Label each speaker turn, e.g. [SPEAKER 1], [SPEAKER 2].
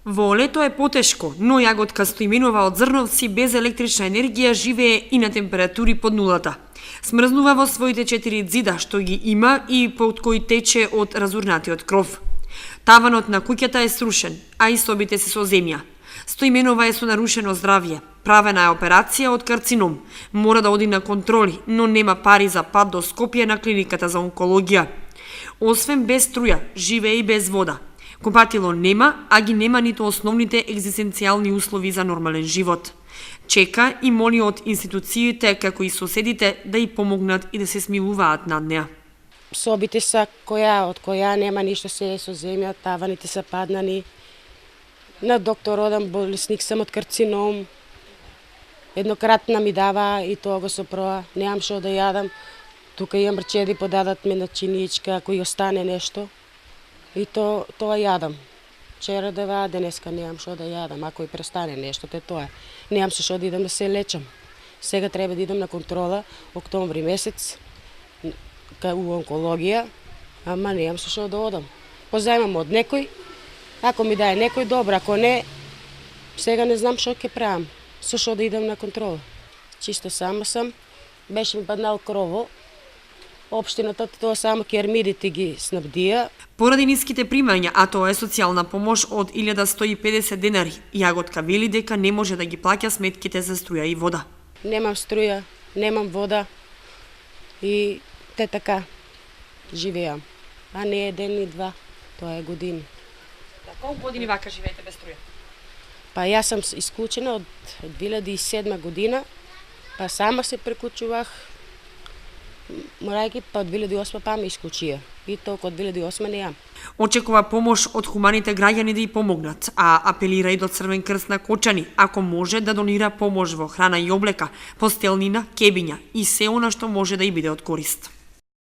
[SPEAKER 1] Во лето е потешко, но јаготка Стоименова од Зрновци без електрична енергија живее и на температури под нулата. Смрзнува во своите 4 ѕида што ги има и под кои тече од разурнатиот кров. Таванот на куќата е срушен, а и собите се со земја. Стоименова е со нарушено здравје. Правена е операција од карцином. Мора да оди на контроли, но нема пари за пат до Скопје на клиниката за онкологија. Освен без струја, живее и без вода. Купатило нема, а ги нема ниту основните екзистенцијални услови за нормален живот. Чека и моли од институциите, како и соседите, да ја помогнат и да се смилуваат над неа.
[SPEAKER 2] Собите са од која нема ништо, се е со земја, таваните са паднани. На доктор одам, болесник сам од карцином. Еднократна ми дава и тоа го сопроа, немам шо да јадам. Тука имам рчеди, подадат ме на чиничка, ако и остане нешто. И тоа јадам. Вчера дева, денеска немам шо да јадам, ако и престане нешто, тоа. Немам со шо да идам да се лечам. Сега треба да идам на контрола, октомври месец, у онкологија, ама немам со шо да одам. Позајмам од некој, ако ми даде некој, добро, ако не, сега не знам шо ќе правам, со шо да идам на контрола. Чисто сама сам, беше ми паднал крово, општината тоа само кермидите ги снабдија.
[SPEAKER 1] Поради ниските примања, а тоа е социјална помош од 1150 денари, јаготка вели дека не може да ги плаќа сметките за струја и вода.
[SPEAKER 2] Немам струја, немам вода и те така живеам. А не е ден и два, тоа е години.
[SPEAKER 1] Колку години вака живеете без струја?
[SPEAKER 2] Па јас сум исклучена од 2007 година, па сама се прекучувах, морајќи па од 2008 па ме исклучија. И толку од 2008 неам.
[SPEAKER 1] Очекува помош од хуманите граѓани да ја помогнат, а апелира и до Црвен крст на Кочани, ако може да донира помош во храна и облека, постелнина, кебиња и се она што може да ја биде од корист.